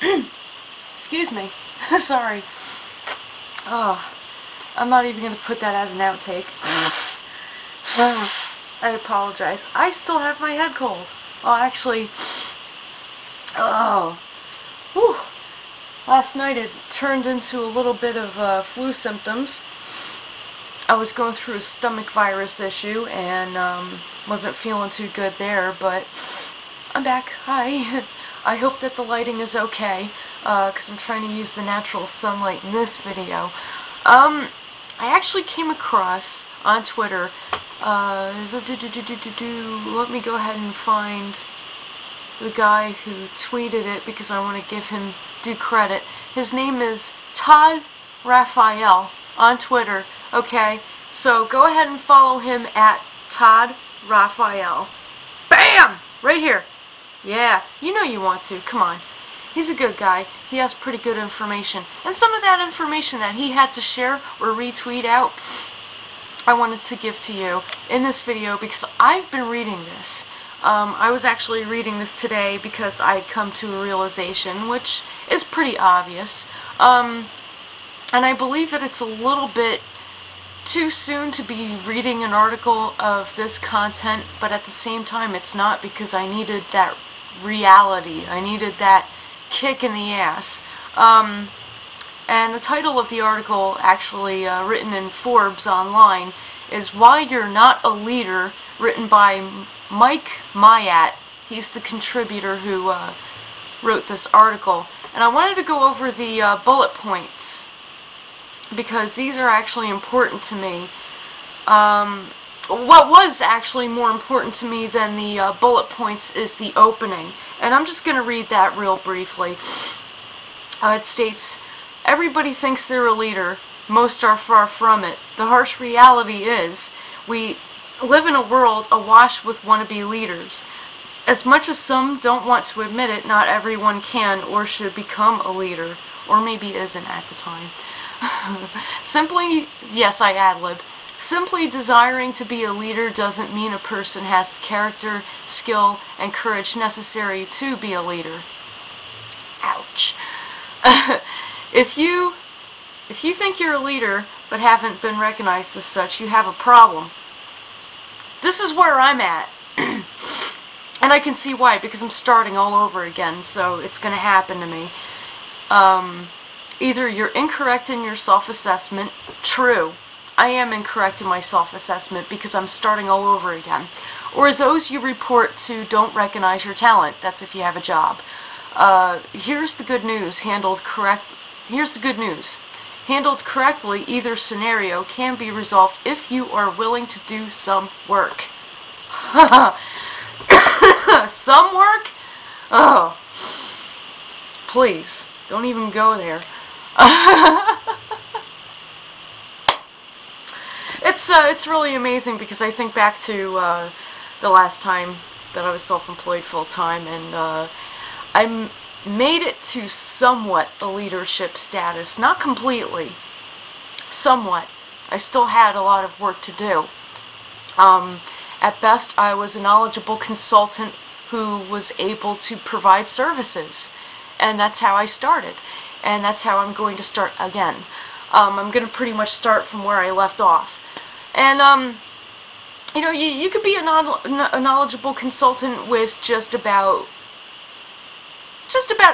Excuse me. Sorry. Oh, I'm not even going to put that as an outtake. I apologize. I still have my head cold. Oh, actually, whew, last night it turned into a little bit of flu symptoms. I was going through a stomach virus issue and wasn't feeling too good there, but I'm back. Hi. I hope that the lighting is okay, because I'm trying to use the natural sunlight in this video. I actually came across on Twitter, let me go ahead and find the guy who tweeted it because I want to give him due credit. His name is Todd Raphael on Twitter, okay? So go ahead and follow him at Todd Raphael. BAM! Right here. Yeah, you know you want to. Come on. He's a good guy. He has pretty good information. And some of that information that he had to share or retweet out, I wanted to give to you in this video because I've been reading this. I was actually reading this today because I had come to a realization, which is pretty obvious. And I believe that it's a little bit too soon to be reading an article of this content, but at the same time it's not, because I needed that reality. I needed that kick in the ass. And the title of the article, actually written in Forbes online, is Why You're Not a Leader, written by Mike Myatt. He's the contributor who wrote this article. And I wanted to go over the bullet points, because these are actually important to me. What was actually more important to me than the bullet points is the opening. And I'm just going to read that real briefly. It states, "Everybody thinks they're a leader. Most are far from it. The harsh reality is, we live in a world awash with wannabe leaders. As much as some don't want to admit it, not everyone can or should become a leader. Or maybe isn't at the time. Simply, yes, I ad-lib. Simply desiring to be a leader doesn't mean a person has the character, skill, and courage necessary to be a leader." Ouch. If you think you're a leader but haven't been recognized as such, you have a problem. This is where I'm at. And I can see why, because I'm starting all over again, so it's going to happen to me. Either you're incorrect in your self-assessment. True, I am incorrect in my self-assessment because I'm starting all over again. Or those you report to don't recognize your talent. That's if you have a job. Here's the good news. Here's the good news. Handled correctly, either scenario can be resolved if you are willing to do some work. Some work? Oh, please, don't even go there. It's really amazing, because I think back to the last time that I was self-employed full-time, and I made it to somewhat the leadership status. Not completely. Somewhat. I still had a lot of work to do. At best, I was a knowledgeable consultant who was able to provide services. And that's how I started. And that's how I'm going to start again. I'm going to pretty much start from where I left off. And, you know, you could be a knowledgeable consultant with just about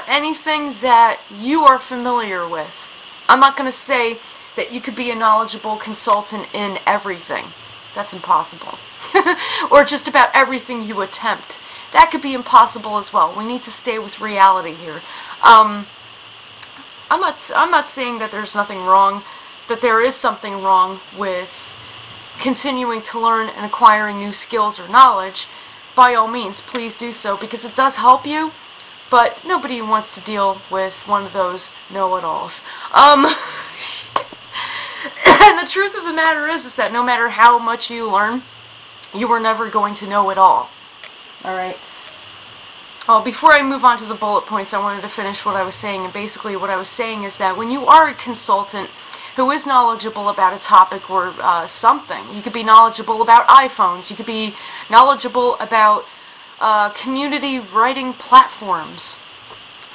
anything that you are familiar with. I'm not going to say that you could be a knowledgeable consultant in everything. That's impossible. Or just about everything you attempt. That could be impossible as well. We need to stay with reality here. I'm not saying that there's nothing wrong, that there is something wrong with continuing to learn and acquiring new skills or knowledge. By all means, please do so, because it does help you, but nobody wants to deal with one of those know-it-alls. And the truth of the matter is that no matter how much you learn, you are never going to know it all. Alright? Well, before I move on to the bullet points, I wanted to finish what I was saying. And basically what I was saying is that when you are a consultant who is knowledgeable about a topic or something, you could be knowledgeable about iPhones, you could be knowledgeable about community writing platforms.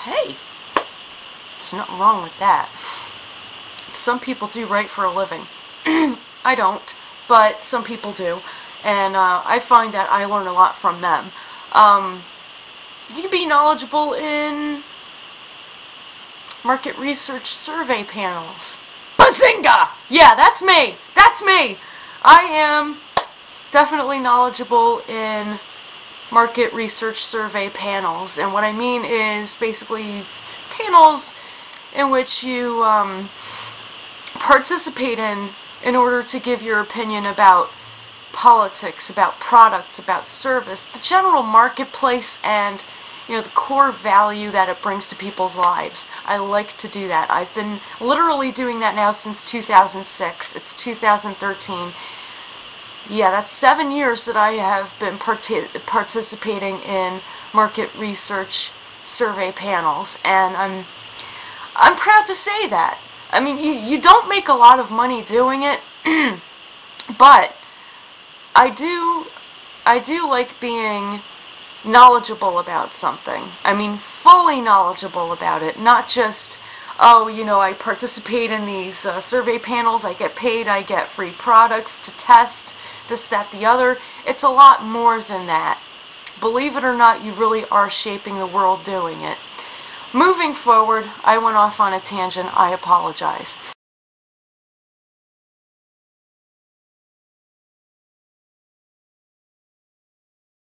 Hey, There's nothing wrong with that. Some people do write for a living. I don't, but some people do. And I find that I learn a lot from them. You can be knowledgeable in market research survey panels. Bazinga! Yeah, that's me! That's me! I am definitely knowledgeable in market research survey panels. And what I mean is basically panels in which you participate in order to give your opinion about politics, about products, about service, the general marketplace, and the core value that it brings to people's lives. I like to do that. I've been literally doing that now since 2006. It's 2013. Yeah, that's 7 years that I have been participating in market research survey panels, and I'm proud to say that. I mean, you don't make a lot of money doing it, but I do like being knowledgeable about something. I mean, fully knowledgeable about it, not just, oh, I participate in these survey panels, I get paid, I get free products to test, this, that, the other. It's a lot more than that. Believe it or not, you really are shaping the world doing it. Moving forward, I went off on a tangent. I apologize.